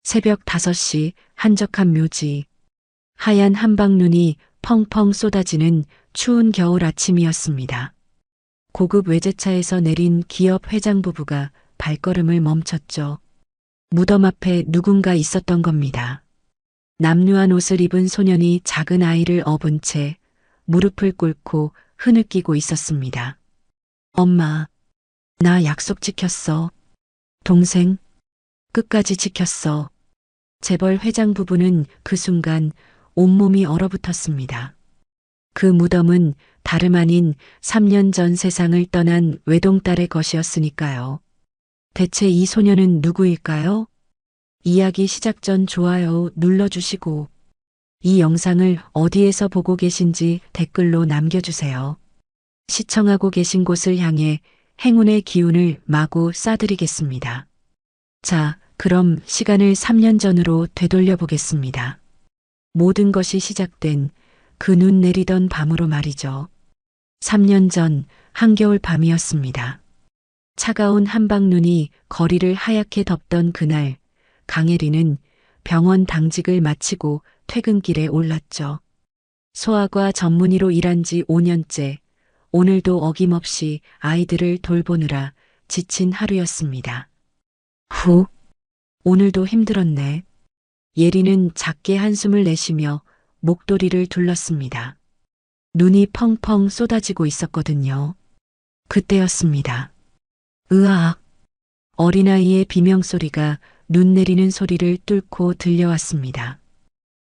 새벽 5시 한적한 묘지. 하얀 한방눈이 펑펑 쏟아지는 추운 겨울 아침이었습니다. 고급 외제차에서 내린 기업 회장 부부가 발걸음을 멈췄죠. 무덤 앞에 누군가 있었던 겁니다. 남루한 옷을 입은 소년이 작은 아이를 업은 채 무릎을 꿇고 흐느끼고 있었습니다. 엄마, 나 약속 지켰어. 동생, 끝까지 지켰어. 재벌 회장 부부는 그 순간 온몸이 얼어붙었습니다. 그 무덤은 다름 아닌 3년 전 세상을 떠난 외동딸의 것이었으니까요. 대체 이 소녀는 누구일까요? 이야기 시작 전 좋아요 눌러주시고 이 영상을 어디에서 보고 계신지 댓글로 남겨주세요. 시청하고 계신 곳을 향해 행운의 기운을 마구 쏴드리겠습니다. 자, 그럼 시간을 3년 전으로 되돌려 보겠습니다. 모든 것이 시작된 그 눈 내리던 밤으로 말이죠. 3년 전 한겨울 밤이었습니다. 차가운 한방눈이 거리를 하얗게 덮던 그날, 강혜리는 병원 당직을 마치고 퇴근길에 올랐죠. 소아과 전문의로 일한 지 5년째, 오늘도 어김없이 아이들을 돌보느라 지친 하루였습니다. 후, 오늘도 힘들었네. 예리는 작게 한숨을 내쉬며 목도리를 둘렀습니다. 눈이 펑펑 쏟아지고 있었거든요. 그때였습니다. 으악! 어린아이의 비명소리가 눈 내리는 소리를 뚫고 들려왔습니다.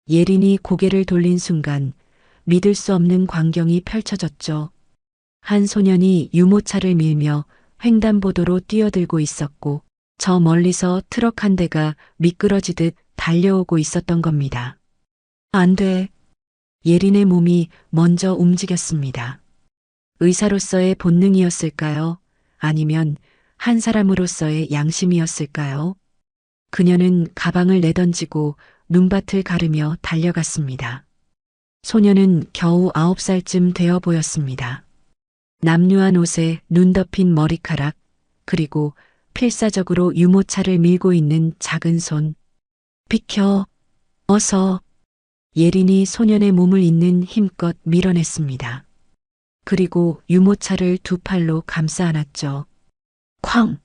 예린이 고개를 돌린 순간 믿을 수 없는 광경이 펼쳐졌죠. 한 소년이 유모차를 밀며 횡단보도로 뛰어들고 있었고 저 멀리서 트럭 한 대가 미끄러지듯 달려오고 있었던 겁니다. 안 돼. 예린의 몸이 먼저 움직였습니다. 의사로서의 본능이었을까요? 아니면 한 사람으로서의 양심이었을까요? 그녀는 가방을 내던지고 눈밭을 가르며 달려갔습니다. 소녀는 겨우 9살쯤 되어 보였습니다. 남루한 옷에 눈 덮인 머리카락, 그리고 필사적으로 유모차를 밀고 있는 작은 손. 비켜, 어서. 예린이 소년의 몸을 잇는 힘껏 밀어냈습니다. 그리고 유모차를 두 팔로 감싸 안았죠. 쾅!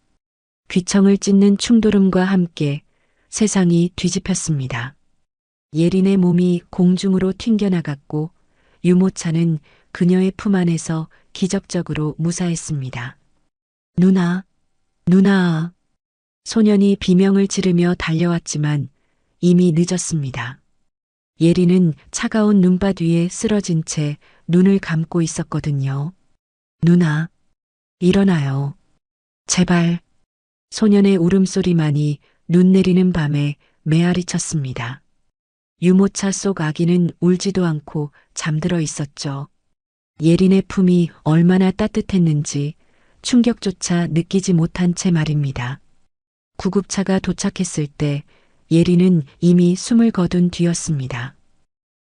귀청을 찢는 충돌음과 함께 세상이 뒤집혔습니다. 예린의 몸이 공중으로 튕겨나갔고 유모차는 그녀의 품 안에서 기적적으로 무사했습니다. 누나, 누나. 소년이 비명을 지르며 달려왔지만 이미 늦었습니다. 예린은 차가운 눈밭 위에 쓰러진 채 눈을 감고 있었거든요. 누나, 일어나요. 제발. 소년의 울음소리만이 눈 내리는 밤에 메아리 쳤습니다. 유모차 속 아기는 울지도 않고 잠들어 있었죠. 예린의 품이 얼마나 따뜻했는지 충격조차 느끼지 못한 채 말입니다. 구급차가 도착했을 때 예린은 이미 숨을 거둔 뒤였습니다.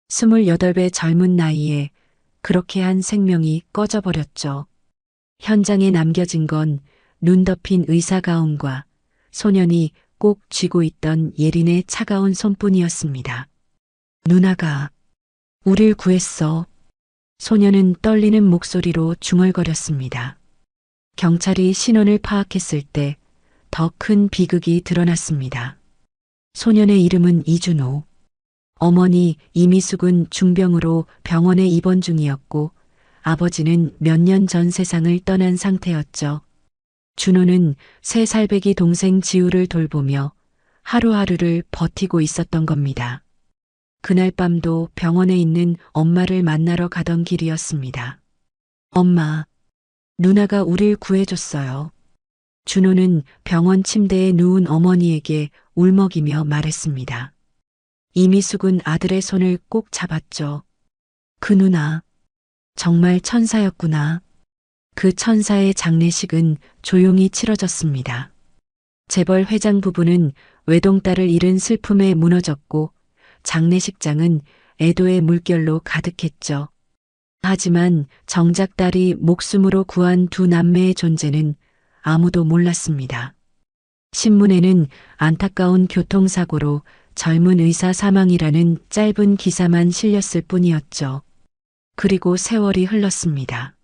28배 젊은 나이에 그렇게 한 생명이 꺼져버렸죠. 현장에 남겨진 건 눈 덮인 의사 가운과 소년이 꼭 쥐고 있던 예린의 차가운 손뿐이었습니다. 누나가 우릴 구했어. 소년은 떨리는 목소리로 중얼거렸습니다. 경찰이 신원을 파악했을 때 더 큰 비극이 드러났습니다. 소년의 이름은 이준호. 어머니 이미숙은 중병으로 병원에 입원 중이었고 아버지는 몇 년 전 세상을 떠난 상태였죠. 준호는 3살배기 동생 지우를 돌보며 하루하루를 버티고 있었던 겁니다. 그날 밤도 병원에 있는 엄마를 만나러 가던 길이었습니다. 엄마, 누나가 우릴 구해줬어요. 준호는 병원 침대에 누운 어머니에게 울먹이며 말했습니다. 이미숙은 아들의 손을 꼭 잡았죠. 그 누나, 정말 천사였구나. 그 천사의 장례식은 조용히 치러졌습니다. 재벌 회장 부부는 외동딸을 잃은 슬픔에 무너졌고 장례식장은 애도의 물결로 가득했죠. 하지만 정작 딸이 목숨으로 구한 두 남매의 존재는 아무도 몰랐습니다. 신문에는 안타까운 교통사고로 젊은 의사 사망이라는 짧은 기사만 실렸을 뿐이었죠. 그리고 세월이 흘렀습니다.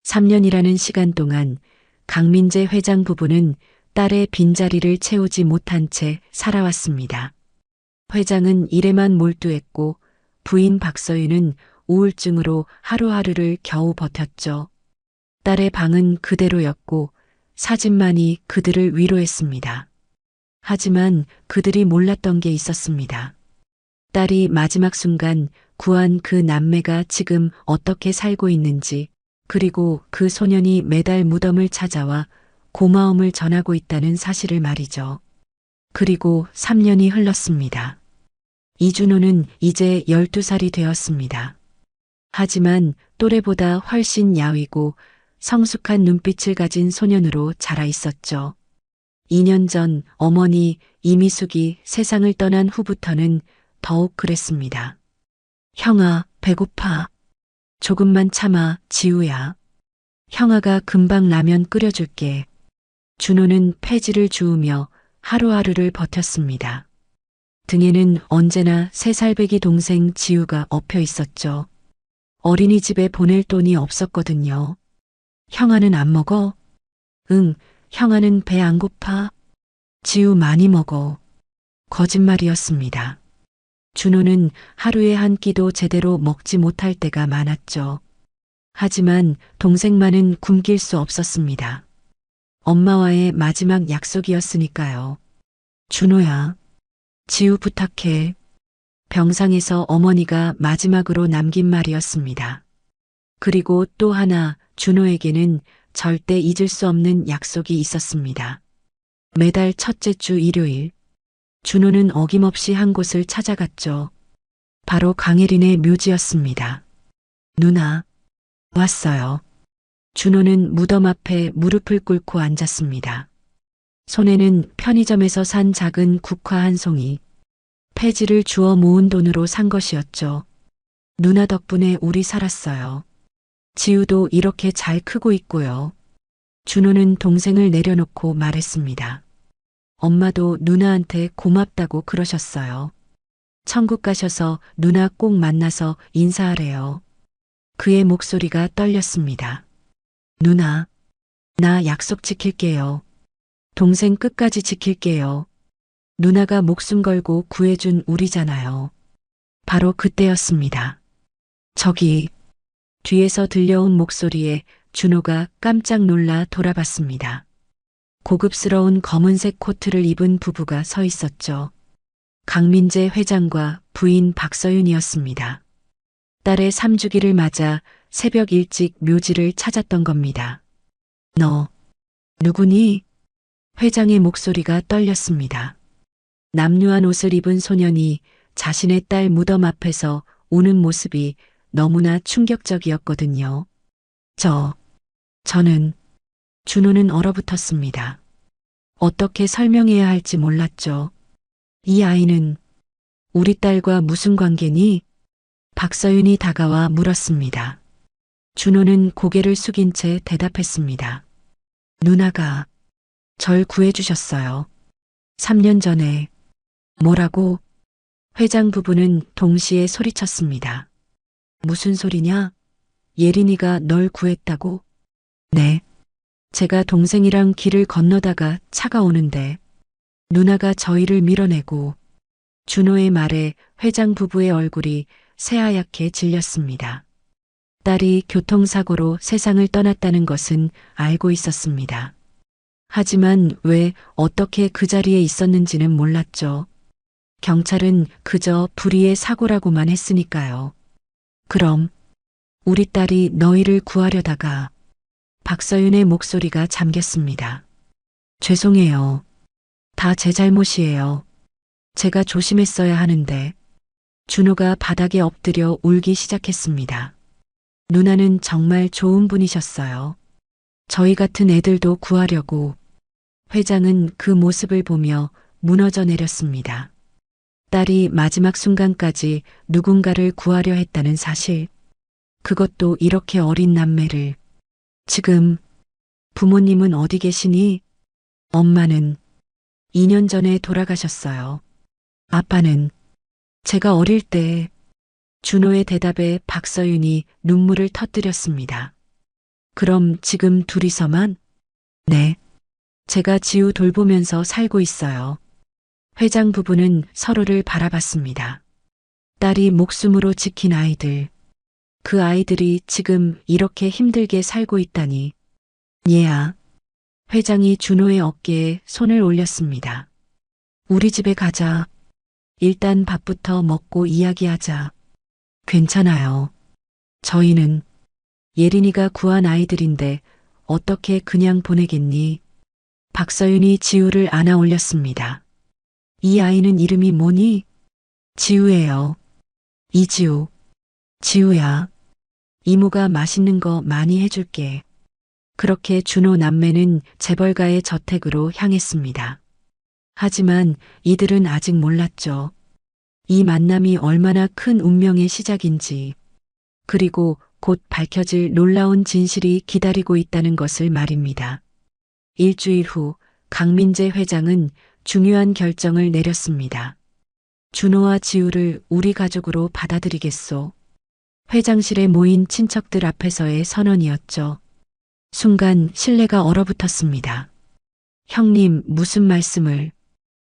3년이라는 시간 동안 강민재 회장 부부는 딸의 빈자리를 채우지 못한 채 살아왔습니다. 회장은 일에만 몰두했고 부인 박서윤은 우울증으로 하루하루를 겨우 버텼죠. 딸의 방은 그대로였고 사진만이 그들을 위로했습니다. 하지만 그들이 몰랐던 게 있었습니다. 딸이 마지막 순간 구한 그 남매가 지금 어떻게 살고 있는지, 그리고 그 소년이 매달 무덤을 찾아와 고마움을 전하고 있다는 사실을 말이죠. 그리고 3년이 흘렀습니다. 이준호는 이제 12살이 되었습니다. 하지만 또래보다 훨씬 야위고 성숙한 눈빛을 가진 소년으로 자라 있었죠. 2년 전 어머니 이미숙이 세상을 떠난 후부터는 더욱 그랬습니다. 형아, 배고파. 조금만 참아, 지우야. 형아가 금방 라면 끓여줄게. 준호는 폐지를 주우며 하루하루를 버텼습니다. 등에는 언제나 3살배기 동생 지우가 엎여 있었죠. 어린이집에 보낼 돈이 없었거든요. 형아는 안 먹어? 응, 형아는 배 안 고파? 지우 많이 먹어. 거짓말이었습니다. 준호는 하루에 한 끼도 제대로 먹지 못할 때가 많았죠. 하지만 동생만은 굶길 수 없었습니다. 엄마와의 마지막 약속이었으니까요. 준호야, 지우 부탁해. 병상에서 어머니가 마지막으로 남긴 말이었습니다. 그리고 또 하나 준호에게는 절대 잊을 수 없는 약속이 있었습니다. 매달 첫째 주 일요일, 준호는 어김없이 한 곳을 찾아갔죠. 바로 강혜린의 묘지였습니다. 누나, 왔어요. 준호는 무덤 앞에 무릎을 꿇고 앉았습니다. 손에는 편의점에서 산 작은 국화 한 송이, 폐지를 주워 모은 돈으로 산 것이었죠. 누나 덕분에 우리 살았어요. 지우도 이렇게 잘 크고 있고요. 준호는 동생을 내려놓고 말했습니다. 엄마도 누나한테 고맙다고 그러셨어요. 천국 가셔서 누나 꼭 만나서 인사하래요. 그의 목소리가 떨렸습니다. 누나, 나 약속 지킬게요. 동생 끝까지 지킬게요. 누나가 목숨 걸고 구해준 우리잖아요. 바로 그때였습니다. 저기, 뒤에서 들려온 목소리에 준호가 깜짝 놀라 돌아봤습니다. 고급스러운 검은색 코트를 입은 부부가 서 있었죠. 강민재 회장과 부인 박서윤이었습니다. 딸의 3주기를 맞아 새벽 일찍 묘지를 찾았던 겁니다. 너, 누구니? 회장의 목소리가 떨렸습니다. 남루한 옷을 입은 소년이 자신의 딸 무덤 앞에서 우는 모습이 너무나 충격적이었거든요. 저는, 준호는 얼어붙었습니다. 어떻게 설명해야 할지 몰랐죠. 이 아이는 우리 딸과 무슨 관계니? 박서윤이 다가와 물었습니다. 준호는 고개를 숙인 채 대답했습니다. 누나가 절 구해주셨어요. 3년 전에. 뭐라고? 회장 부부는 동시에 소리쳤습니다. 무슨 소리냐? 예린이가 널 구했다고? 네. 제가 동생이랑 길을 건너다가 차가 오는데 누나가 저희를 밀어내고. 준호의 말에 회장 부부의 얼굴이 새하얗게 질렸습니다. 딸이 교통사고로 세상을 떠났다는 것은 알고 있었습니다. 하지만 왜 어떻게 그 자리에 있었는지는 몰랐죠. 경찰은 그저 불의의 사고라고만 했으니까요. 그럼 우리 딸이 너희를 구하려다가. 박서윤의 목소리가 잠겼습니다. 죄송해요. 다 제 잘못이에요. 제가 조심했어야 하는데. 준호가 바닥에 엎드려 울기 시작했습니다. 누나는 정말 좋은 분이셨어요. 저희 같은 애들도 구하려고. 회장은 그 모습을 보며 무너져 내렸습니다. 딸이 마지막 순간까지 누군가를 구하려 했다는 사실. 그것도 이렇게 어린 남매를. 지금 부모님은 어디 계시니? 엄마는 2년 전에 돌아가셨어요. 아빠는 제가 어릴 때 준호의 대답에 박서윤이 눈물을 터뜨렸습니다. 그럼 지금 둘이서만? 네. 제가 지우 돌보면서 살고 있어요. 회장 부부는 서로를 바라봤습니다. 딸이 목숨으로 지킨 아이들. 그 아이들이 지금 이렇게 힘들게 살고 있다니. 얘야. 회장이 준호의 어깨에 손을 올렸습니다. 우리 집에 가자. 일단 밥부터 먹고 이야기하자. 괜찮아요. 저희는 예린이가 구한 아이들인데 어떻게 그냥 보내겠니? 박서윤이 지우를 안아 올렸습니다. 이 아이는 이름이 뭐니? 지우예요. 이지우. 지우야. 이모가 맛있는 거 많이 해줄게. 그렇게 준호 남매는 재벌가의 저택으로 향했습니다. 하지만 이들은 아직 몰랐죠. 이 만남이 얼마나 큰 운명의 시작인지, 그리고 곧 밝혀질 놀라운 진실이 기다리고 있다는 것을 말입니다. 일주일 후 강민재 회장은 중요한 결정을 내렸습니다. 준호와 지우를 우리 가족으로 받아들이겠소. 회장실에 모인 친척들 앞에서의 선언이었죠. 순간 신뢰가 얼어붙었습니다. 형님, 무슨 말씀을?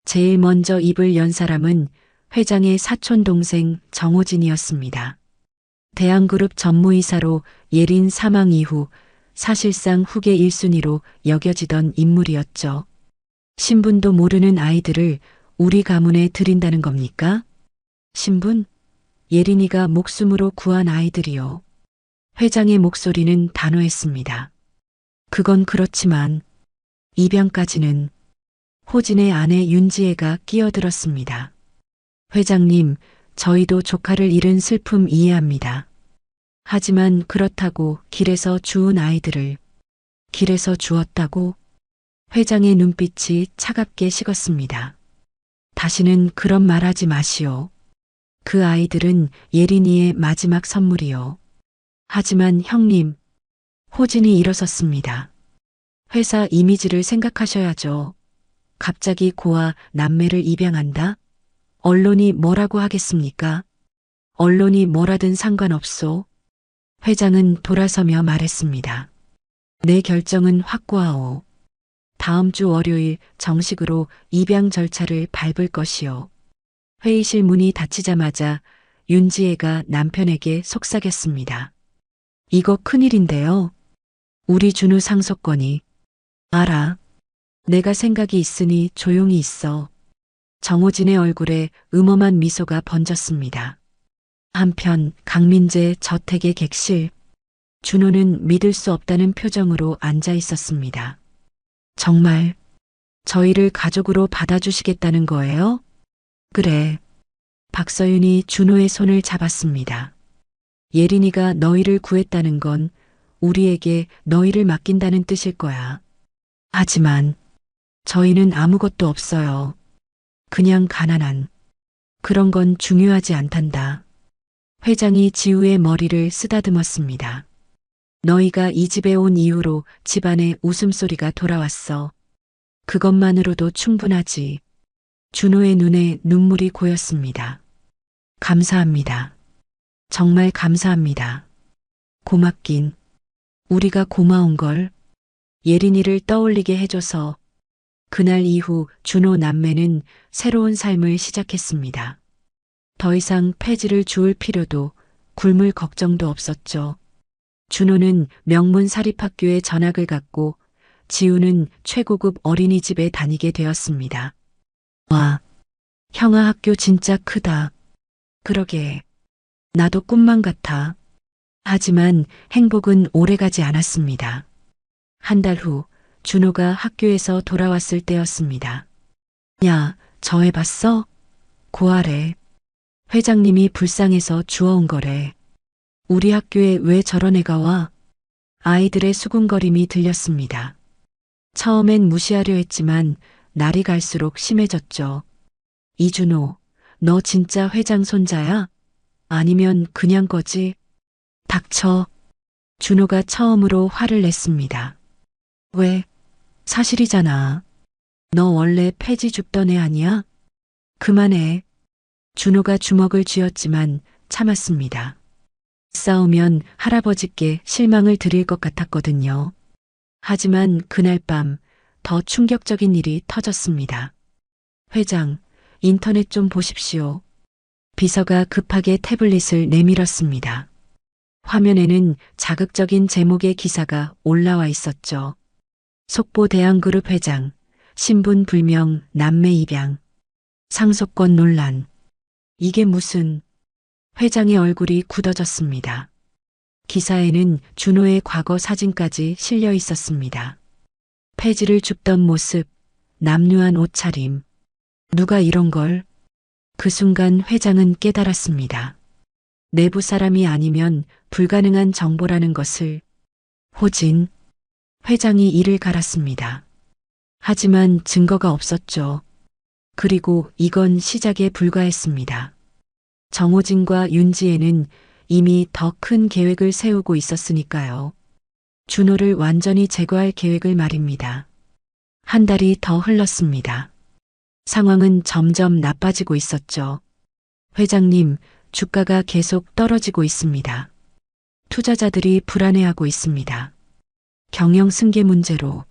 제일 먼저 입을 연 사람은 회장의 사촌 동생 정호진이었습니다. 대한그룹 전무이사로 예린 사망 이후 사실상 후계 1순위로 여겨지던 인물이었죠. 신분도 모르는 아이들을 우리 가문에 들인다는 겁니까? 신분? 예린이가 목숨으로 구한 아이들이요. 회장의 목소리는 단호했습니다. 그건 그렇지만 입양까지는. 호진의 아내 윤지혜가 끼어들었습니다. 회장님, 저희도 조카를 잃은 슬픔 이해합니다. 하지만 그렇다고 길에서 주운 아이들을 길에서 주었다고? 회장의 눈빛이 차갑게 식었습니다. 다시는 그런 말하지 마시오. 그 아이들은 예린이의 마지막 선물이요. 하지만 형님, 호진이 일어섰습니다. 회사 이미지를 생각하셔야죠. 갑자기 고아 남매를 입양한다? 언론이 뭐라고 하겠습니까? 언론이 뭐라든 상관없소. 회장은 돌아서며 말했습니다. 내 결정은 확고하오. 다음 주 월요일 정식으로 입양 절차를 밟을 것이오. 회의실 문이 닫히자마자 윤지혜가 남편에게 속삭였습니다. 이거 큰일인데요. 우리 준우 상속권이. 알아. 내가 생각이 있으니 조용히 있어. 정호진의 얼굴에 음험한 미소가 번졌습니다. 한편 강민재 저택의 객실. 준호는 믿을 수 없다는 표정으로 앉아 있었습니다. 정말 저희를 가족으로 받아주시겠다는 거예요? 그래. 박서윤이 준호의 손을 잡았습니다. 예린이가 너희를 구했다는 건 우리에게 너희를 맡긴다는 뜻일 거야. 하지만 저희는 아무것도 없어요. 그냥 가난한. 그런 건 중요하지 않단다. 회장이 지우의 머리를 쓰다듬었습니다. 너희가 이 집에 온 이후로 집안에 웃음소리가 돌아왔어. 그것만으로도 충분하지. 준호의 눈에 눈물이 고였습니다. 감사합니다. 정말 감사합니다. 고맙긴. 우리가 고마운 걸. 예린이를 떠올리게 해줘서. 그날 이후 준호 남매는 새로운 삶을 시작했습니다. 더 이상 폐지를 주울 필요도 굶을 걱정도 없었죠. 준호는 명문 사립학교에 전학을 갔고 지우는 최고급 어린이집에 다니게 되었습니다. 와, 형아 학교 진짜 크다. 그러게. 나도 꿈만 같아. 하지만 행복은 오래가지 않았습니다. 한 달 후 준호가 학교에서 돌아왔을 때였습니다. 야, 저 애 봤어? 고아래. 회장님이 불쌍해서 주워온 거래. 우리 학교에 왜 저런 애가 와? 아이들의 수군거림이 들렸습니다. 처음엔 무시하려 했지만 날이 갈수록 심해졌죠. 이준호, 너 진짜 회장 손자야? 아니면 그냥 거지? 닥쳐. 준호가 처음으로 화를 냈습니다. 왜? 사실이잖아. 너 원래 폐지 줍던 애 아니야? 그만해. 준호가 주먹을 쥐었지만 참았습니다. 싸우면 할아버지께 실망을 드릴 것 같았거든요. 하지만 그날 밤 더 충격적인 일이 터졌습니다. 회장, 인터넷 좀 보십시오. 비서가 급하게 태블릿을 내밀었습니다. 화면에는 자극적인 제목의 기사가 올라와 있었죠. 속보 대한그룹 회장, 신분 불명 남매 입양, 상속권 논란. 이게 무슨... 회장의 얼굴이 굳어졌습니다. 기사에는 준호의 과거 사진까지 실려 있었습니다. 폐지를 줍던 모습, 남루한 옷차림. 누가 이런 걸? 그 순간 회장은 깨달았습니다. 내부 사람이 아니면 불가능한 정보라는 것을. 호진. 회장이 이를 갈았습니다. 하지만 증거가 없었죠. 그리고 이건 시작에 불과했습니다. 정호진과 윤지혜는 이미 더 큰 계획을 세우고 있었으니까요. 준호를 완전히 제거할 계획을 말입니다. 한 달이 더 흘렀습니다. 상황은 점점 나빠지고 있었죠. 회장님, 주가가 계속 떨어지고 있습니다. 투자자들이 불안해하고 있습니다. 경영 승계 문제로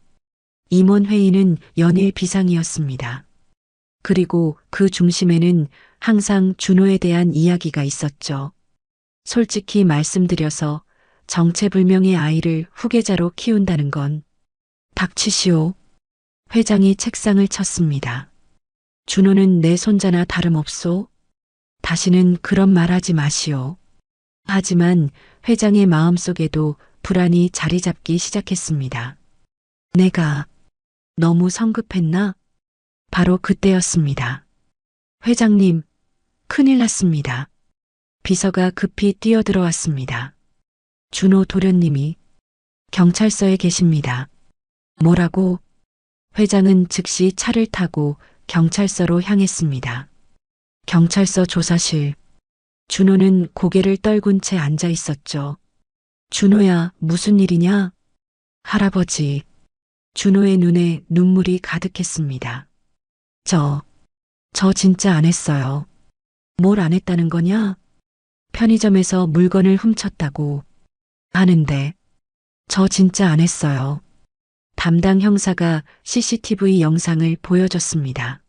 임원회의는 연일 비상이었습니다. 그리고 그 중심에는 항상 준호에 대한 이야기가 있었죠. 솔직히 말씀드려서 정체불명의 아이를 후계자로 키운다는 건. 닥치시오. 회장이 책상을 쳤습니다. 준호는 내 손자나 다름없소. 다시는 그런 말하지 마시오. 하지만 회장의 마음속에도 불안이 자리 잡기 시작했습니다. 내가 너무 성급했나? 바로 그때였습니다. 회장님, 큰일 났습니다. 비서가 급히 뛰어들어왔습니다. 준호 도련님이 경찰서에 계십니다. 뭐라고? 회장은 즉시 차를 타고 경찰서로 향했습니다. 경찰서 조사실. 준호는 고개를 떨군 채 앉아 있었죠. 준호야, 무슨 일이냐? 할아버지. 준호의 눈에 눈물이 가득했습니다. 저 진짜 안 했어요. 뭘 안 했다는 거냐? 편의점에서 물건을 훔쳤다고 하는데, 저 진짜 안 했어요. 담당 형사가 CCTV 영상을 보여줬습니다.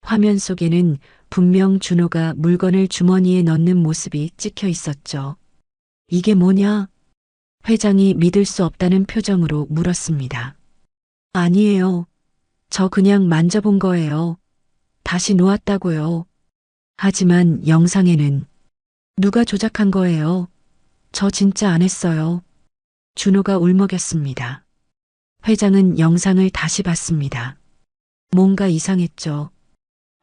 화면 속에는 분명 준호가 물건을 주머니에 넣는 모습이 찍혀 있었죠. 이게 뭐냐? 회장이 믿을 수 없다는 표정으로 물었습니다. 아니에요. 저 그냥 만져본 거예요. 다시 놓았다고요. 하지만 영상에는 누가 조작한 거예요? 저 진짜 안 했어요. 준호가 울먹였습니다. 회장은 영상을 다시 봤습니다. 뭔가 이상했죠.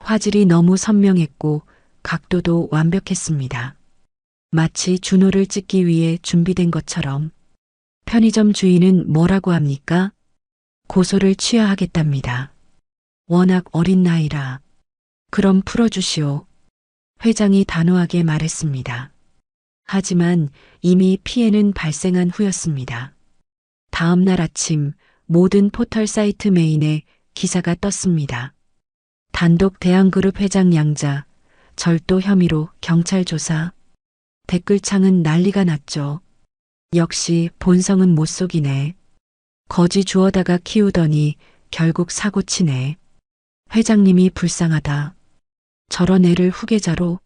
화질이 너무 선명했고 각도도 완벽했습니다. 마치 준호를 찍기 위해 준비된 것처럼. 편의점 주인은 뭐라고 합니까? 고소를 취하하겠답니다. 워낙 어린 나이라. 그럼 풀어주시오. 회장이 단호하게 말했습니다. 하지만 이미 피해는 발생한 후였습니다. 다음 날 아침 모든 포털 사이트 메인에 기사가 떴습니다. 단독 대한그룹 회장 양자, 절도 혐의로 경찰 조사. 댓글창은 난리가 났죠. 역시 본성은 못 속이네. 거지 주워다가 키우더니 결국 사고치네. 회장님이 불쌍하다. 저런 애를 후계자로.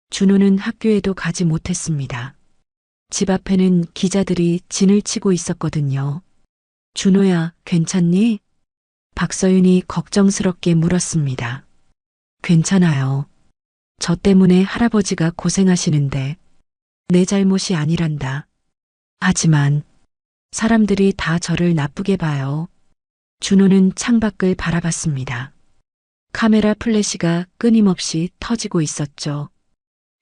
준호는 학교에도 가지 못했습니다. 집 앞에는 기자들이 진을 치고 있었거든요. 준호야, 괜찮니? 박서윤이 걱정스럽게 물었습니다. 괜찮아요. 저 때문에 할아버지가 고생하시는데 내 잘못이 아니란다. 하지만 사람들이 다 저를 나쁘게 봐요. 준호는 창밖을 바라봤습니다. 카메라 플래시가 끊임없이 터지고 있었죠.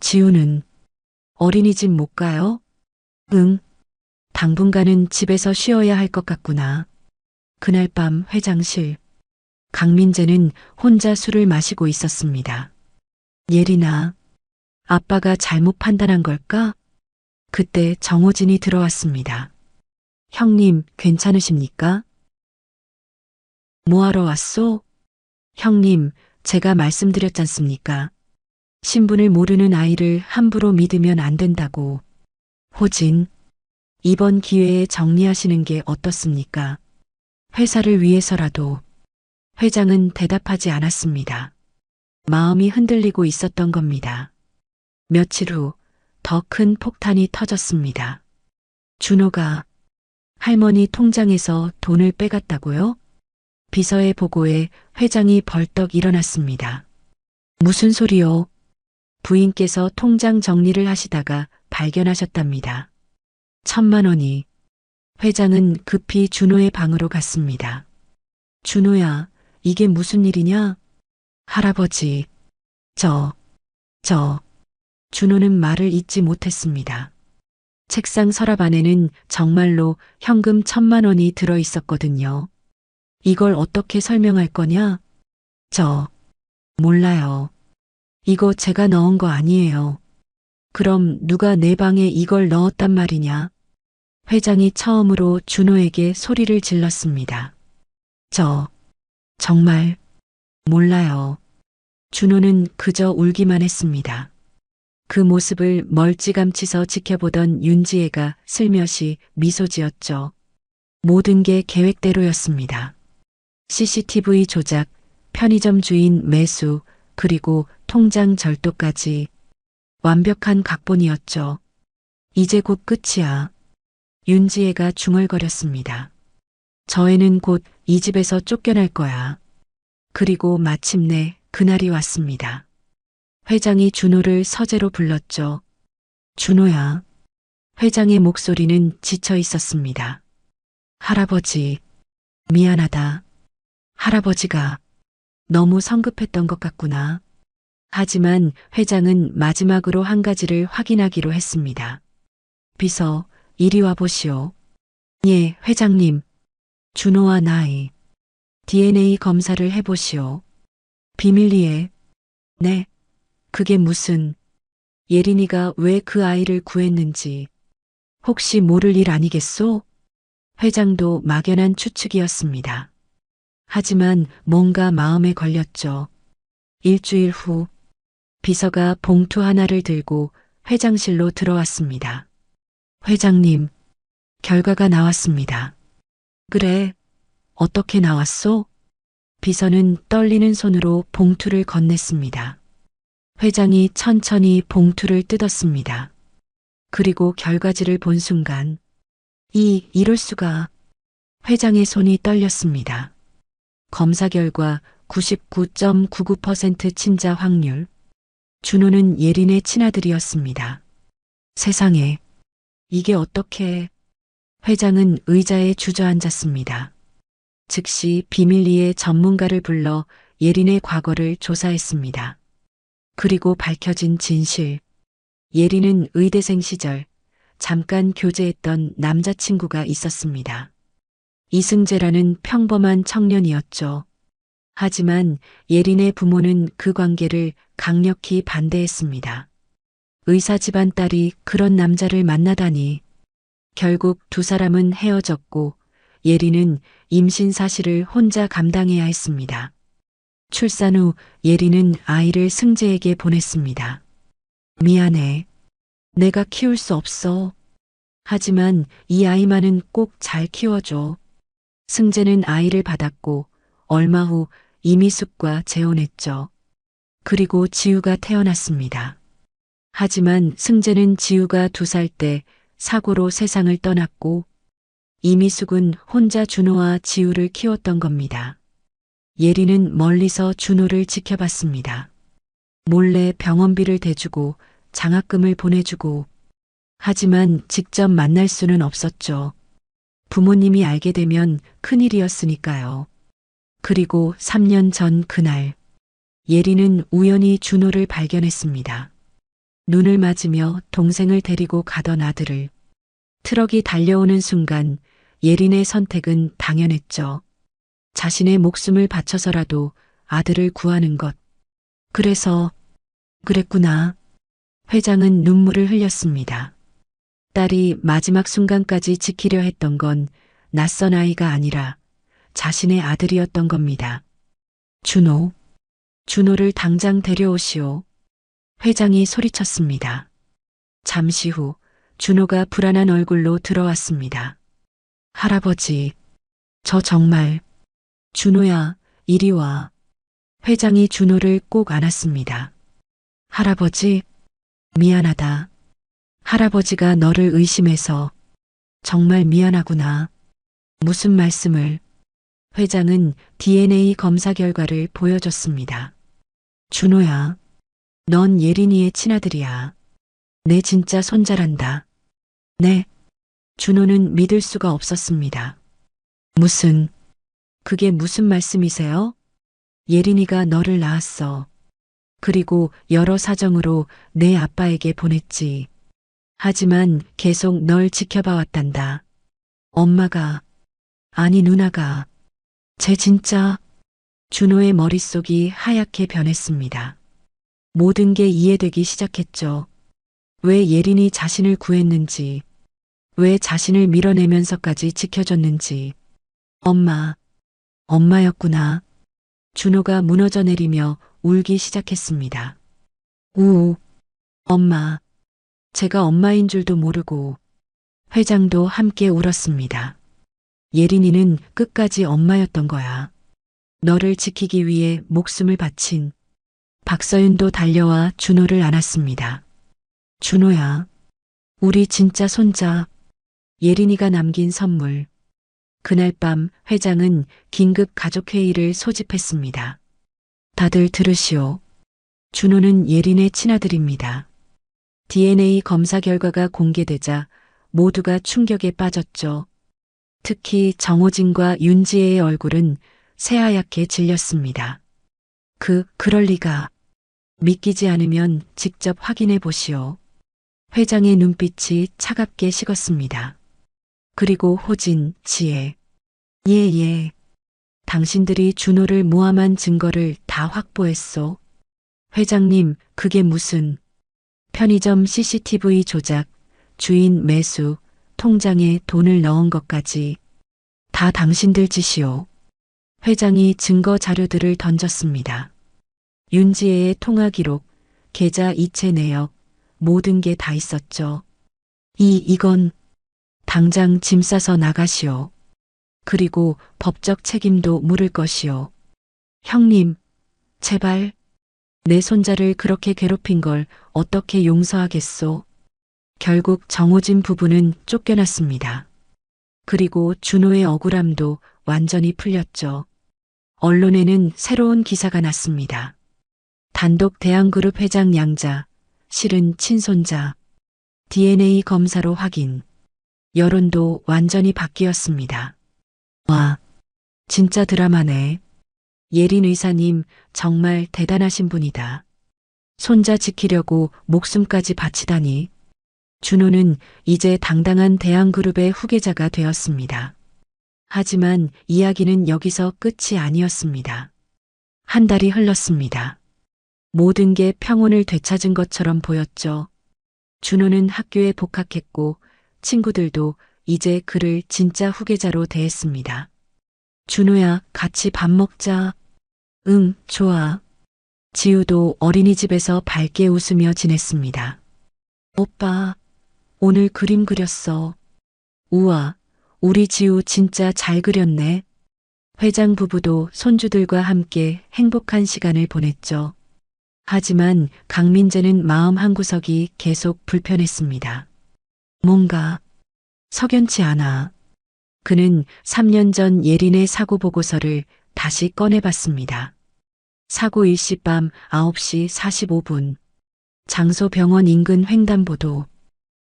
지우는 어린이집 못 가요? 응. 당분간은 집에서 쉬어야 할 것 같구나. 그날 밤 회장실. 강민재는 혼자 술을 마시고 있었습니다. 예린아, 아빠가 잘못 판단한 걸까? 그때 정호진이 들어왔습니다. 형님, 괜찮으십니까? 뭐하러 왔소? 형님, 제가 말씀드렸잖습니까? 신분을 모르는 아이를 함부로 믿으면 안 된다고. 호진, 이번 기회에 정리하시는 게 어떻습니까? 회사를 위해서라도. 회장은 대답하지 않았습니다. 마음이 흔들리고 있었던 겁니다. 며칠 후 더 큰 폭탄이 터졌습니다. 준호가 할머니 통장에서 돈을 빼갔다고요? 비서의 보고에 회장이 벌떡 일어났습니다. 무슨 소리요? 부인께서 통장 정리를 하시다가 발견하셨답니다. 1,000만 원이. 회장은 급히 준호의 방으로 갔습니다. 준호야, 이게 무슨 일이냐? 할아버지, 저. 준호는 말을 잇지 못했습니다. 책상 서랍 안에는 정말로 현금 1,000만 원이 들어 있었거든요. 이걸 어떻게 설명할 거냐? 몰라요. 이거 제가 넣은 거 아니에요. 그럼 누가 내 방에 이걸 넣었단 말이냐? 회장이 처음으로 준호에게 소리를 질렀습니다. 정말 몰라요. 준호는 그저 울기만 했습니다. 그 모습을 멀찌감치서 지켜보던 윤지혜가 슬며시 미소 지었죠. 모든 게 계획대로였습니다. CCTV 조작, 편의점 주인 매수, 그리고 통장 절도까지 완벽한 각본이었죠. 이제 곧 끝이야. 윤지혜가 중얼거렸습니다. 저 애는 곧 이 집에서 쫓겨날 거야. 그리고 마침내 그날이 왔습니다. 회장이 준호를 서재로 불렀죠. 준호야. 회장의 목소리는 지쳐 있었습니다. 할아버지, 미안하다. 할아버지가 너무 성급했던 것 같구나. 하지만 회장은 마지막으로 한 가지를 확인하기로 했습니다. 비서, 이리 와 보시오. 예, 회장님. 준호와 나이. DNA 검사를 해보시오. 비밀리에. 네. 그게 무슨. 예린이가 왜 그 아이를 구했는지. 혹시 모를 일 아니겠소? 회장도 막연한 추측이었습니다. 하지만 뭔가 마음에 걸렸죠. 일주일 후 비서가 봉투 하나를 들고 회장실로 들어왔습니다. 회장님, 결과가 나왔습니다. 그래, 어떻게 나왔소? 비서는 떨리는 손으로 봉투를 건넸습니다. 회장이 천천히 봉투를 뜯었습니다. 그리고 결과지를 본 순간, 이럴 수가. 회장의 손이 떨렸습니다. 검사 결과 99.99% 친자 확률. 준호는 예린의 친아들이었습니다. 세상에, 이게 어떻게. 회장은 의자에 주저앉았습니다. 즉시 비밀리에 전문가를 불러 예린의 과거를 조사했습니다. 그리고 밝혀진 진실. 예린은 의대생 시절 잠깐 교제했던 남자친구가 있었습니다. 이승재라는 평범한 청년이었죠. 하지만 예린의 부모는 그 관계를 강력히 반대했습니다. 의사 집안 딸이 그런 남자를 만나다니. 결국 두 사람은 헤어졌고 예린은 임신 사실을 혼자 감당해야 했습니다. 출산 후 예린은 아이를 승재에게 보냈습니다. 미안해. 내가 키울 수 없어. 하지만 이 아이만은 꼭 잘 키워줘. 승재는 아이를 받았고 얼마 후 이미숙과 재혼했죠. 그리고 지우가 태어났습니다. 하지만 승재는 지우가 2살 때 사고로 세상을 떠났고 이미숙은 혼자 준호와 지우를 키웠던 겁니다. 예린은 멀리서 준호를 지켜봤습니다. 몰래 병원비를 대주고 장학금을 보내주고. 하지만 직접 만날 수는 없었죠. 부모님이 알게 되면 큰일이었으니까요. 그리고 3년 전 그날 예린은 우연히 준호를 발견했습니다. 눈을 맞으며 동생을 데리고 가던 아들을. 트럭이 달려오는 순간 예린의 선택은 당연했죠. 자신의 목숨을 바쳐서라도 아들을 구하는 것. 그래서. 그랬구나. 회장은 눈물을 흘렸습니다. 딸이 마지막 순간까지 지키려 했던 건 낯선 아이가 아니라 자신의 아들이었던 겁니다. 준호, 준호를 당장 데려오시오. 회장이 소리쳤습니다. 잠시 후 준호가 불안한 얼굴로 들어왔습니다. 할아버지, 저 정말. 준호야, 이리 와. 회장이 준호를 꼭 안았습니다. 할아버지, 미안하다. 할아버지가 너를 의심해서 정말 미안하구나. 무슨 말씀을? 회장은 DNA 검사 결과를 보여줬습니다. 준호야, 넌 예린이의 친아들이야. 내 진짜 손자란다. 네. 준호는 믿을 수가 없었습니다. 그게 무슨 말씀이세요? 예린이가 너를 낳았어. 그리고 여러 사정으로 내 아빠에게 보냈지. 하지만 계속 널 지켜봐 왔단다. 엄마가, 아니 누나가, 준호의 머릿속이 하얗게 변했습니다. 모든 게 이해되기 시작했죠. 왜 예린이 자신을 구했는지, 왜 자신을 밀어내면서까지 지켜줬는지. 엄마였구나. 준호가 무너져 내리며 울기 시작했습니다. 우우, 엄마. 제가 엄마인 줄도 모르고. 회장도 함께 울었습니다. 예린이는 끝까지 엄마였던 거야. 너를 지키기 위해 목숨을 바친. 박서윤도 달려와 준호를 안았습니다. 준호야, 우리 진짜 손자. 예린이가 남긴 선물. 그날 밤 회장은 긴급 가족회의를 소집했습니다. 다들 들으시오. 준호는 예린의 친아들입니다. DNA 검사 결과가 공개되자 모두가 충격에 빠졌죠. 특히 정호진과 윤지혜의 얼굴은 새하얗게 질렸습니다. 그럴 리가. 믿기지 않으면 직접 확인해 보시오. 회장의 눈빛이 차갑게 식었습니다. 그리고 호진, 지혜. 예. 당신들이 준호를 모함한 증거를 다 확보했소. 회장님, 그게 무슨. 편의점 CCTV 조작, 주인 매수, 통장에 돈을 넣은 것까지 다 당신들 짓이오. 회장이 증거 자료들을 던졌습니다. 윤지혜의 통화 기록, 계좌 이체 내역, 모든 게 다 있었죠. 이건 당장 짐 싸서 나가시오. 그리고 법적 책임도 물을 것이오. 형님, 제발. 내 손자를 그렇게 괴롭힌 걸 어떻게 용서하겠소. 결국 정호진 부부는 쫓겨났습니다. 그리고 준호의 억울함도 완전히 풀렸죠. 언론에는 새로운 기사가 났습니다. 단독 대한그룹 회장 양자, 실은 친손자, DNA 검사로 확인. 여론도 완전히 바뀌었습니다. 와, 진짜 드라마네. 예린 의사님 정말 대단하신 분이다. 손자 지키려고 목숨까지 바치다니. 준호는 이제 당당한 대한그룹의 후계자가 되었습니다. 하지만 이야기는 여기서 끝이 아니었습니다. 한 달이 흘렀습니다. 모든 게 평온을 되찾은 것처럼 보였죠. 준호는 학교에 복학했고 친구들도 이제 그를 진짜 후계자로 대했습니다. 준호야, 같이 밥 먹자. 응, 좋아. 지우도 어린이집에서 밝게 웃으며 지냈습니다. 오빠, 오늘 그림 그렸어. 우와, 우리 지우 진짜 잘 그렸네. 회장 부부도 손주들과 함께 행복한 시간을 보냈죠. 하지만 강민재는 마음 한구석이 계속 불편했습니다. 뭔가 석연치 않아. 그는 3년 전 예린의 사고 보고서를 다시 꺼내봤습니다. 사고 일시 밤 9시 45분. 장소 병원 인근 횡단보도.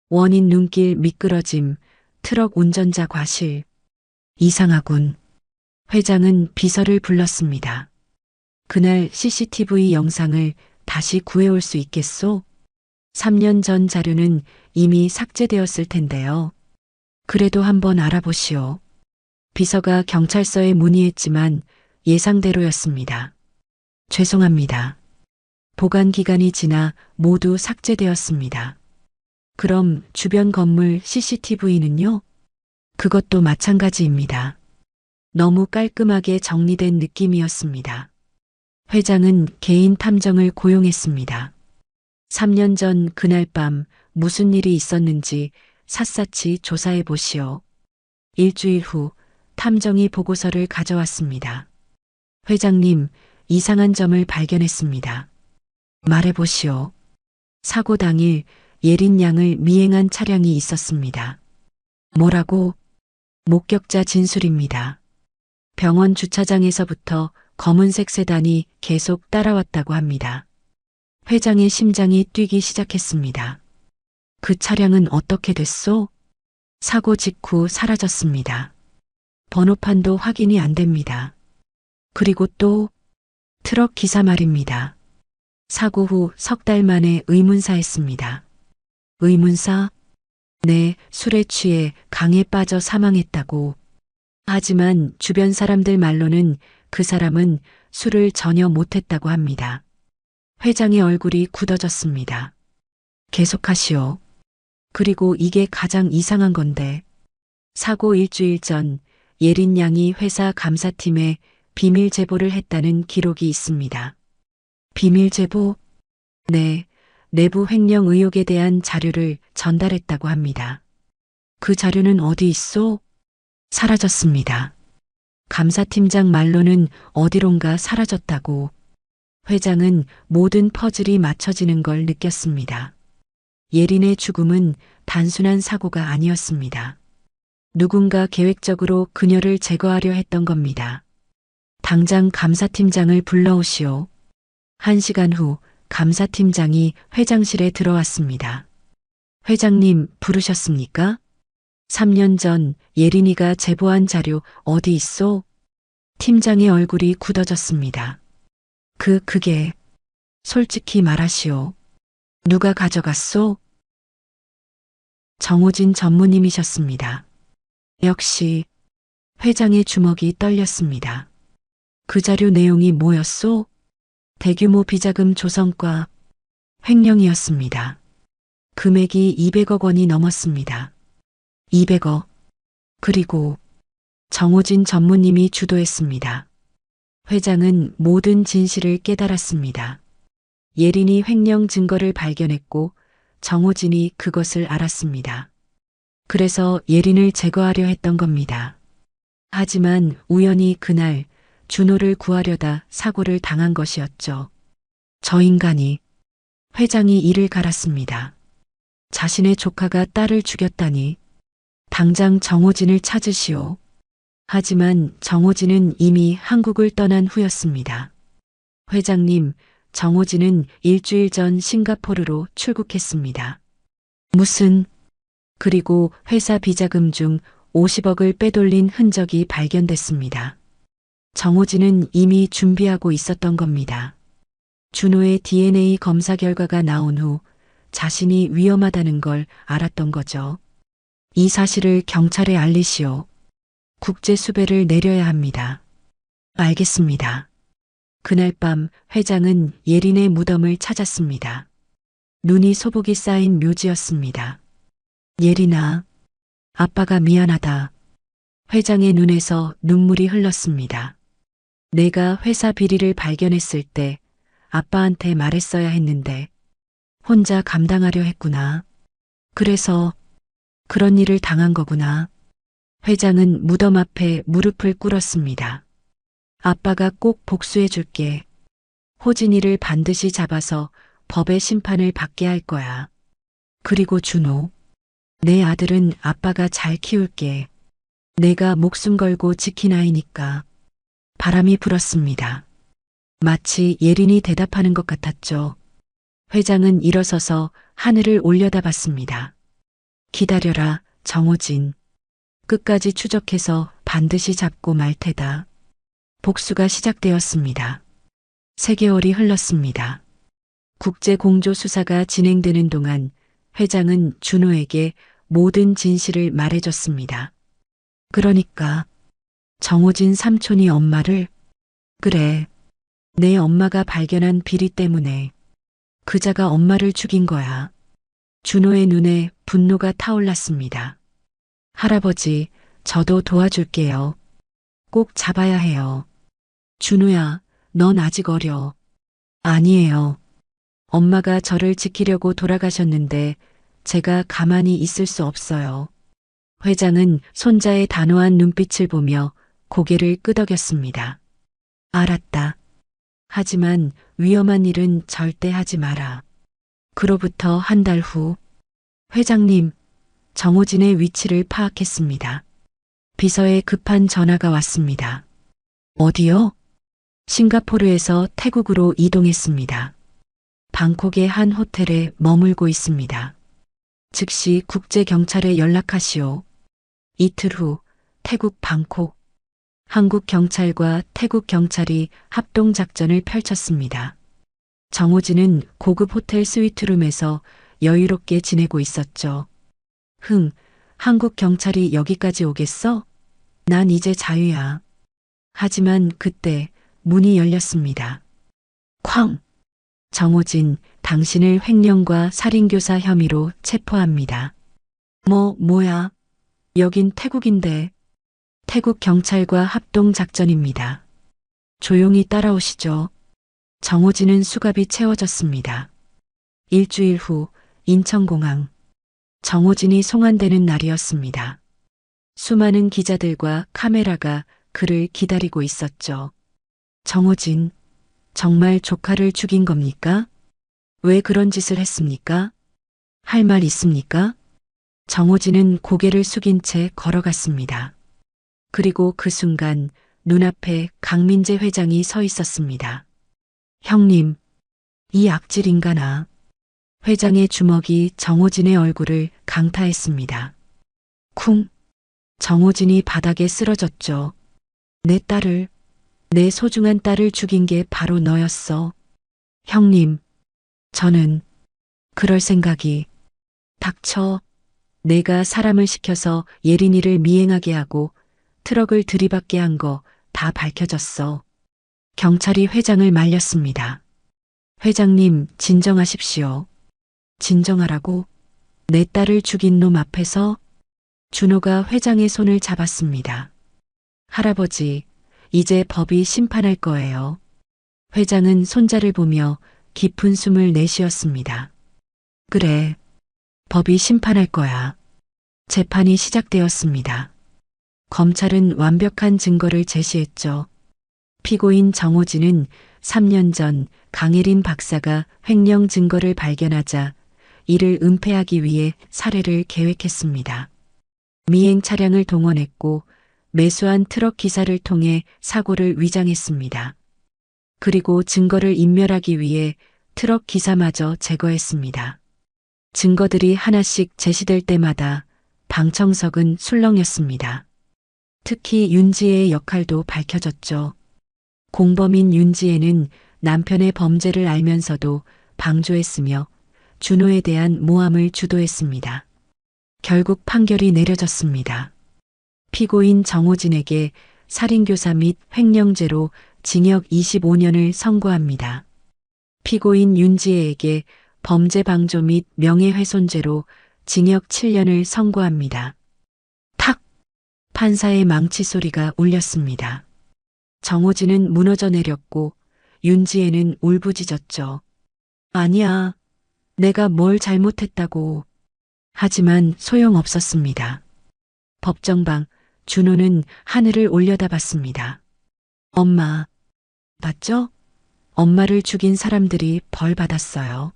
원인 눈길 미끄러짐, 트럭 운전자 과실. 이상하군. 회장은 비서를 불렀습니다. 그날 CCTV 영상을 다시 구해올 수 있겠소? 3년 전 자료는 이미 삭제되었을 텐데요. 그래도 한번 알아보시오. 비서가 경찰서에 문의했지만 예상대로였습니다. 죄송합니다. 보관 기간이 지나 모두 삭제되었습니다. 그럼 주변 건물 CCTV는요? 그것도 마찬가지입니다. 너무 깔끔하게 정리된 느낌이었습니다. 회장은 개인 탐정을 고용했습니다. 3년 전 그날 밤 무슨 일이 있었는지 샅샅이 조사해 보시오. 일주일 후 탐정이 보고서를 가져왔습니다. 회장님, 이상한 점을 발견했습니다. 말해 보시오. 사고 당일 예린 양을 미행한 차량이 있었습니다. 뭐라고? 목격자 진술입니다. 병원 주차장에서부터 검은색 세단이 계속 따라왔다고 합니다. 회장의 심장이 뛰기 시작했습니다. 그 차량은 어떻게 됐소? 사고 직후 사라졌습니다. 번호판도 확인이 안 됩니다. 그리고 또 트럭 기사 말입니다. 사고 후 석 달 만에 의문사했습니다. 의문사? 네, 술에 취해 강에 빠져 사망했다고. 하지만 주변 사람들 말로는 그 사람은 술을 전혀 못했다고 합니다. 회장의 얼굴이 굳어졌습니다. 계속하시오. 그리고 이게 가장 이상한 건데, 사고 일주일 전 예린 양이 회사 감사팀에 비밀 제보를 했다는 기록이 있습니다. 비밀 제보? 네, 내부 횡령 의혹에 대한 자료를 전달했다고 합니다. 그 자료는 어디 있소? 사라졌습니다. 감사팀장 말로는 어디론가 사라졌다고. 회장은 모든 퍼즐이 맞춰지는 걸 느꼈습니다. 예린의 죽음은 단순한 사고가 아니었습니다. 누군가 계획적으로 그녀를 제거하려 했던 겁니다. 당장 감사팀장을 불러오시오. 1시간 후 감사팀장이 회장실에 들어왔습니다. 회장님 부르셨습니까? 3년 전 예린이가 제보한 자료 어디 있소? 팀장의 얼굴이 굳어졌습니다. 그게 솔직히 말하시오. 누가 가져갔소? 정호진 전무님이셨습니다. 역시 회장의 주먹이 떨렸습니다. 그 자료 내용이 뭐였소? 대규모 비자금 조성과 횡령이었습니다. 금액이 200억 원이 넘었습니다. 200억. 그리고 정호진 전무님이 주도했습니다. 회장은 모든 진실을 깨달았습니다. 예린이 횡령 증거를 발견했고 정호진이 그것을 알았습니다. 그래서 예린을 제거하려 했던 겁니다. 하지만 우연히 그날 준호를 구하려다 사고를 당한 것이었죠. 저 인간이. 회장이 이를 갈았습니다. 자신의 조카가 딸을 죽였다니. 당장 정호진을 찾으시오. 하지만 정호진은 이미 한국을 떠난 후였습니다. 회장님, 정호진은 일주일 전 싱가포르로 출국했습니다. 그리고 회사 비자금 중 50억을 빼돌린 흔적이 발견됐습니다. 정호진은 이미 준비하고 있었던 겁니다. 준호의 DNA 검사 결과가 나온 후 자신이 위험하다는 걸 알았던 거죠. 이 사실을 경찰에 알리시오. 국제 수배를 내려야 합니다. 알겠습니다. 그날 밤 회장은 예린의 무덤을 찾았습니다. 눈이 소복이 쌓인 묘지였습니다. 예린아, 아빠가 미안하다. 회장의 눈에서 눈물이 흘렀습니다. 내가 회사 비리를 발견했을 때 아빠한테 말했어야 했는데 혼자 감당하려 했구나. 그래서 그런 일을 당한 거구나. 회장은 무덤 앞에 무릎을 꿇었습니다. 아빠가 꼭 복수해 줄게. 호진이를 반드시 잡아서 법의 심판을 받게 할 거야. 그리고 준호, 내 아들은 아빠가 잘 키울게. 내가 목숨 걸고 지킨 아이니까. 바람이 불었습니다. 마치 예린이 대답하는 것 같았죠. 회장은 일어서서 하늘을 올려다봤습니다. 기다려라, 정호진. 끝까지 추적해서 반드시 잡고 말 테다. 복수가 시작되었습니다. 3개월이 흘렀습니다. 국제 공조 수사가 진행되는 동안 회장은 준호에게 모든 진실을 말해줬습니다. 그러니까 정호진 삼촌이 엄마를. 그래, 내 엄마가 발견한 비리 때문에 그자가 엄마를 죽인 거야. 준호의 눈에 분노가 타올랐습니다. 할아버지, 저도 도와줄게요. 꼭 잡아야 해요. 준호야, 넌 아직 어려. 아니에요. 엄마가 저를 지키려고 돌아가셨는데 제가 가만히 있을 수 없어요. 회장은 손자의 단호한 눈빛을 보며 고개를 끄덕였습니다. 알았다. 하지만 위험한 일은 절대 하지 마라. 그로부터 한 달 후, 회장님, 정호진의 위치를 파악했습니다. 비서에 급한 전화가 왔습니다. 어디요? 싱가포르에서 태국으로 이동했습니다. 방콕의 한 호텔에 머물고 있습니다. 즉시 국제경찰에 연락하시오. 이틀 후 태국 방콕. 한국 경찰과 태국 경찰이 합동작전을 펼쳤습니다. 정호진은 고급 호텔 스위트룸에서 여유롭게 지내고 있었죠. 한국 경찰이 여기까지 오겠어? 난 이제 자유야. 하지만 그때 문이 열렸습니다. 쾅! 정호진, 당신을 횡령과 살인교사 혐의로 체포합니다. 뭐야? 여긴 태국인데. 태국 경찰과 합동작전입니다. 조용히 따라오시죠. 정호진은 수갑이 채워졌습니다. 일주일 후 인천공항. 정호진이 송환되는 날이었습니다. 수많은 기자들과 카메라가 그를 기다리고 있었죠. 정호진, 정말 조카를 죽인 겁니까? 왜 그런 짓을 했습니까? 할 말 있습니까? 정호진은 고개를 숙인 채 걸어갔습니다. 그리고 그 순간 눈앞에 강민재 회장이 서 있었습니다. 형님, 이 악질 인간아. 회장의 주먹이 정호진의 얼굴을 강타했습니다. 쿵! 정호진이 바닥에 쓰러졌죠. 내 소중한 딸을 죽인 게 바로 너였어. 형님, 저는 그럴 생각이. 닥쳐. 내가 사람을 시켜서 예린이를 미행하게 하고 트럭을 들이받게 한 거 다 밝혀졌어. 경찰이 회장을 말렸습니다. 회장님, 진정하십시오. 진정하라고? 내 딸을 죽인 놈 앞에서? 준호가 회장의 손을 잡았습니다. 할아버지, 이제 법이 심판할 거예요. 회장은 손자를 보며 깊은 숨을 내쉬었습니다. 그래, 법이 심판할 거야. 재판이 시작되었습니다. 검찰은 완벽한 증거를 제시했죠. 피고인 정호진은 3년 전 강예린 박사가 횡령 증거를 발견하자 이를 은폐하기 위해 살해를 계획했습니다. 미행 차량을 동원했고 매수한 트럭 기사를 통해 사고를 위장했습니다. 그리고 증거를 인멸하기 위해 트럭 기사마저 제거했습니다. 증거들이 하나씩 제시될 때마다 방청석은 술렁였습니다. 특히 윤지혜의 역할도 밝혀졌죠. 공범인 윤지혜는 남편의 범죄를 알면서도 방조했으며 준호에 대한 모함을 주도했습니다. 결국 판결이 내려졌습니다. 피고인 정호진에게 살인교사 및 횡령죄로 징역 25년을 선고합니다. 피고인 윤지혜에게 범죄 방조 및 명예훼손죄로 징역 7년을 선고합니다. 탁! 판사의 망치 소리가 울렸습니다. 정호진은 무너져 내렸고 윤지혜는 울부짖었죠. 아니야. 내가 뭘 잘못했다고. 하지만 소용없었습니다. 법정방, 준호는 하늘을 올려다봤습니다. 엄마, 맞죠? 엄마를 죽인 사람들이 벌 받았어요.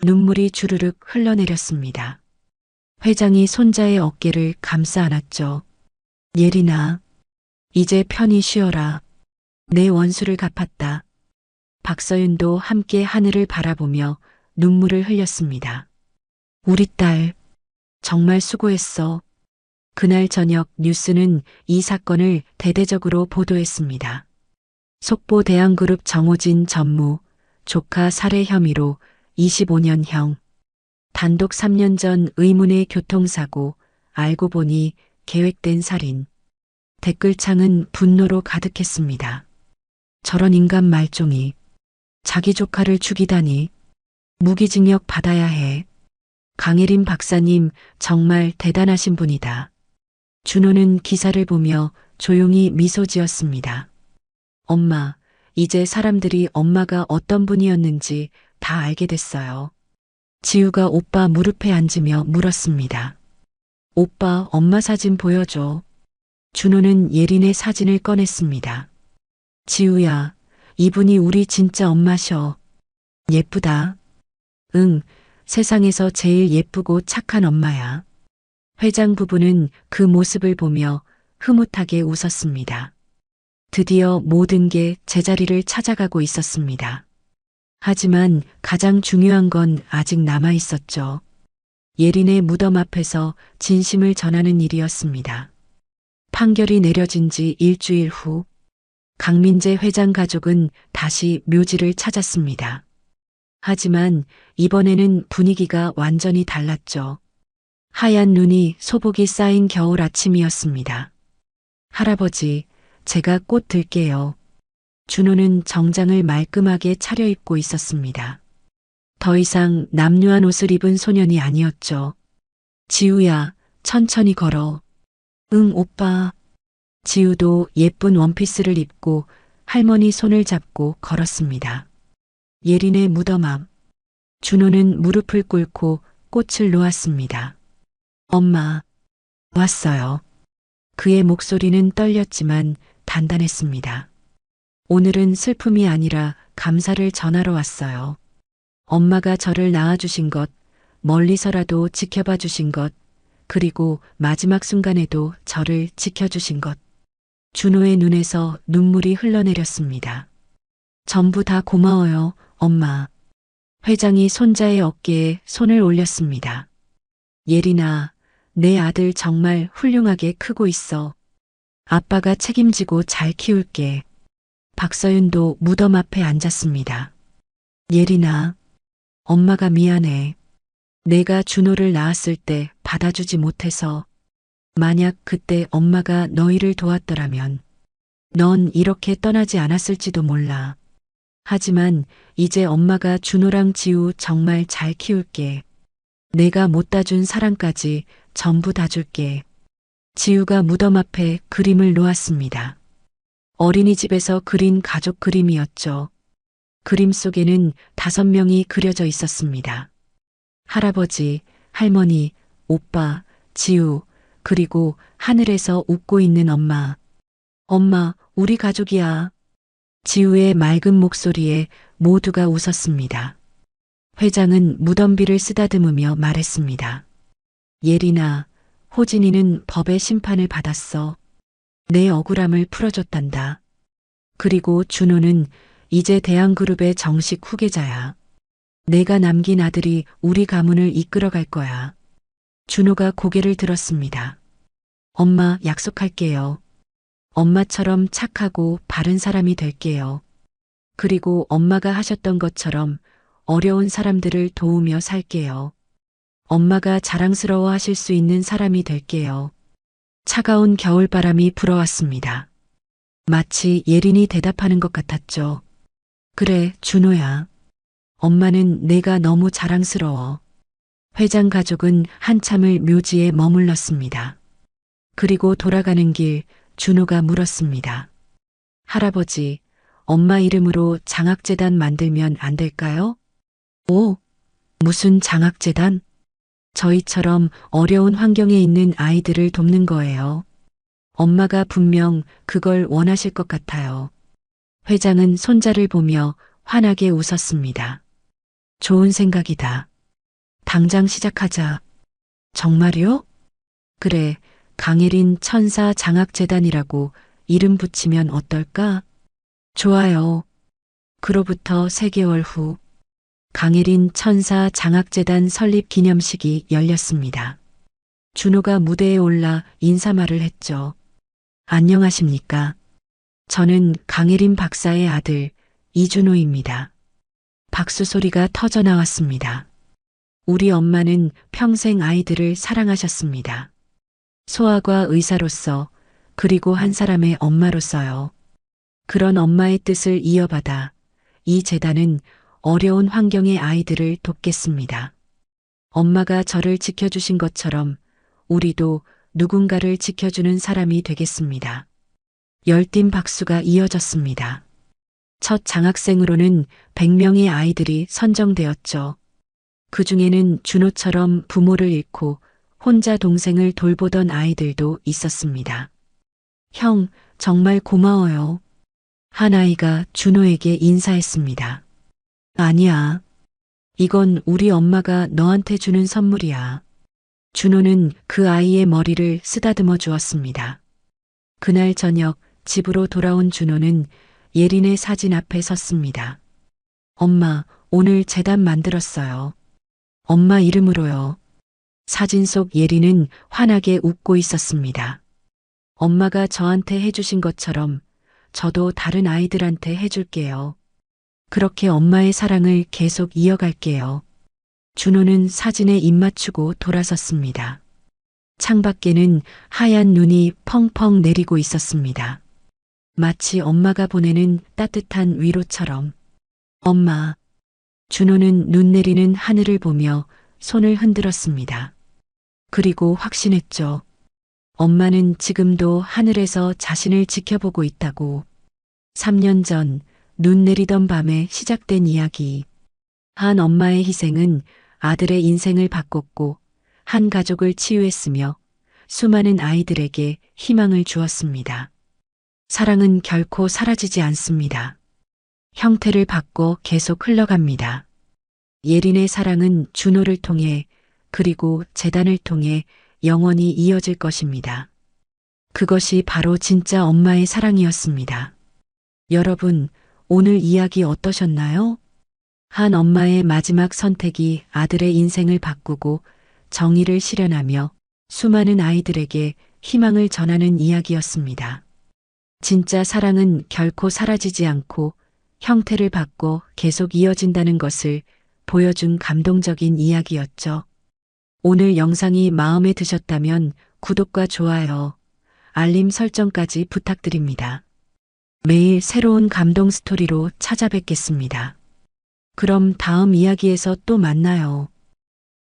눈물이 주르륵 흘러내렸습니다. 회장이 손자의 어깨를 감싸 안았죠. 예린아, 이제 편히 쉬어라. 내 원수를 갚았다. 박서윤도 함께 하늘을 바라보며 눈물을 흘렸습니다. 우리 딸, 정말 수고했어. 그날 저녁 뉴스는 이 사건을 대대적으로 보도했습니다. 속보 대한그룹 정호진 전무, 조카 살해 혐의로 25년형. 단독 3년 전 의문의 교통사고, 알고 보니 계획된 살인. 댓글창은 분노로 가득했습니다. 저런 인간 말종이 자기 조카를 죽이다니. 무기징역 받아야 해. 강예린 박사님 정말 대단하신 분이다. 준호는 기사를 보며 조용히 미소 지었습니다. 엄마, 이제 사람들이 엄마가 어떤 분이었는지 다 알게 됐어요. 지우가 오빠 무릎에 앉으며 물었습니다. 오빠, 엄마 사진 보여줘. 준호는 예린의 사진을 꺼냈습니다. 지우야, 이분이 우리 진짜 엄마셔. 예쁘다. 응, 세상에서 제일 예쁘고 착한 엄마야. 회장 부부는 그 모습을 보며 흐뭇하게 웃었습니다. 드디어 모든 게 제자리를 찾아가고 있었습니다. 하지만 가장 중요한 건 아직 남아 있었죠. 예린의 무덤 앞에서 진심을 전하는 일이었습니다. 판결이 내려진 지 일주일 후, 강민재 회장 가족은 다시 묘지를 찾았습니다. 하지만 이번에는 분위기가 완전히 달랐죠. 하얀 눈이 소복이 쌓인 겨울 아침이었습니다. 할아버지, 제가 꽃 들게요. 준호는 정장을 말끔하게 차려입고 있었습니다. 더 이상 남루한 옷을 입은 소년이 아니었죠. 지우야, 천천히 걸어. 응, 오빠. 지우도 예쁜 원피스를 입고 할머니 손을 잡고 걸었습니다. 예린의 무덤 앞. 준호는 무릎을 꿇고 꽃을 놓았습니다. 엄마, 왔어요. 그의 목소리는 떨렸지만 단단했습니다. 오늘은 슬픔이 아니라 감사를 전하러 왔어요. 엄마가 저를 낳아주신 것, 멀리서라도 지켜봐 주신 것, 그리고 마지막 순간에도 저를 지켜주신 것. 준호의 눈에서 눈물이 흘러내렸습니다. 전부 다 고마워요, 엄마. 회장이 손자의 어깨에 손을 올렸습니다. 예린아, 내 아들 정말 훌륭하게 크고 있어. 아빠가 책임지고 잘 키울게. 박서윤도 무덤 앞에 앉았습니다. 예린아, 엄마가 미안해. 내가 준호를 낳았을 때 받아주지 못해서 만약 그때 엄마가 너희를 도왔더라면 넌 이렇게 떠나지 않았을지도 몰라. 하지만 이제 엄마가 준호랑 지우 정말 잘 키울게. 내가 못 다준 사랑까지 전부 다 줄게. 지우가 무덤 앞에 그림을 놓았습니다. 어린이집에서 그린 가족 그림이었죠. 그림 속에는 5명이 그려져 있었습니다. 할아버지, 할머니, 오빠, 지우, 그리고 하늘에서 웃고 있는 엄마. 엄마, 우리 가족이야. 지우의 맑은 목소리에 모두가 웃었습니다. 회장은 무덤비를 쓰다듬으며 말했습니다. 예린아, 호진이는 법의 심판을 받았어. 내 억울함을 풀어줬단다. 그리고 준호는 이제 대한그룹의 정식 후계자야. 내가 남긴 아들이 우리 가문을 이끌어갈 거야. 준호가 고개를 들었습니다. 엄마, 약속할게요. 엄마처럼 착하고 바른 사람이 될게요. 그리고 엄마가 하셨던 것처럼 어려운 사람들을 도우며 살게요. 엄마가 자랑스러워 하실 수 있는 사람이 될게요. 차가운 겨울바람이 불어왔습니다. 마치 예린이 대답하는 것 같았죠. 그래, 준호야. 엄마는 내가 너무 자랑스러워. 회장 가족은 한참을 묘지에 머물렀습니다. 그리고 돌아가는 길 준호가 물었습니다. 할아버지, 엄마 이름으로 장학재단 만들면 안 될까요? 오, 무슨 장학재단? 저희처럼 어려운 환경에 있는 아이들을 돕는 거예요. 엄마가 분명 그걸 원하실 것 같아요. 회장은 손자를 보며 환하게 웃었습니다. 좋은 생각이다. 당장 시작하자. 정말요? 그래, 강혜린 천사 장학재단이라고 이름 붙이면 어떨까? 좋아요. 그로부터 3개월 후, 강혜린 천사 장학재단 설립 기념식이 열렸습니다. 준호가 무대에 올라 인사말을 했죠. 안녕하십니까? 저는 강혜린 박사의 아들 이준호입니다. 박수 소리가 터져 나왔습니다. 우리 엄마는 평생 아이들을 사랑하셨습니다. 소아과 의사로서, 그리고 한 사람의 엄마로서요. 그런 엄마의 뜻을 이어받아 이 재단은 어려운 환경의 아이들을 돕겠습니다. 엄마가 저를 지켜주신 것처럼 우리도 누군가를 지켜주는 사람이 되겠습니다. 열띤 박수가 이어졌습니다. 첫 장학생으로는 100명의 아이들이 선정되었죠. 그 중에는 준호처럼 부모를 잃고 혼자 동생을 돌보던 아이들도 있었습니다. 형, 정말 고마워요. 한 아이가 준호에게 인사했습니다. 아니야. 이건 우리 엄마가 너한테 주는 선물이야. 준호는 그 아이의 머리를 쓰다듬어 주었습니다. 그날 저녁 집으로 돌아온 준호는 예린의 사진 앞에 섰습니다. 엄마, 오늘 재단 만들었어요. 엄마 이름으로요. 사진 속 예린은 환하게 웃고 있었습니다. 엄마가 저한테 해주신 것처럼 저도 다른 아이들한테 해줄게요. 그렇게 엄마의 사랑을 계속 이어갈게요. 준호는 사진에 입 맞추고 돌아섰습니다. 창밖에는 하얀 눈이 펑펑 내리고 있었습니다. 마치 엄마가 보내는 따뜻한 위로처럼. 엄마. 준호는 눈 내리는 하늘을 보며 손을 흔들었습니다. 그리고 확신했죠. 엄마는 지금도 하늘에서 자신을 지켜보고 있다고. 3년 전 눈 내리던 밤에 시작된 이야기. 한 엄마의 희생은 아들의 인생을 바꿨고 한 가족을 치유했으며 수많은 아이들에게 희망을 주었습니다. 사랑은 결코 사라지지 않습니다. 형태를 바꿔 계속 흘러갑니다. 예린의 사랑은 준호를 통해 그리고 재단을 통해 영원히 이어질 것입니다. 그것이 바로 진짜 엄마의 사랑이었습니다. 여러분, 오늘 이야기 어떠셨나요? 한 엄마의 마지막 선택이 아들의 인생을 바꾸고 정의를 실현하며 수많은 아이들에게 희망을 전하는 이야기였습니다. 진짜 사랑은 결코 사라지지 않고 형태를 바꿔 계속 이어진다는 것을 보여준 감동적인 이야기였죠. 오늘 영상이 마음에 드셨다면 구독과 좋아요, 알림 설정까지 부탁드립니다. 매일 새로운 감동 스토리로 찾아뵙겠습니다. 그럼 다음 이야기에서 또 만나요.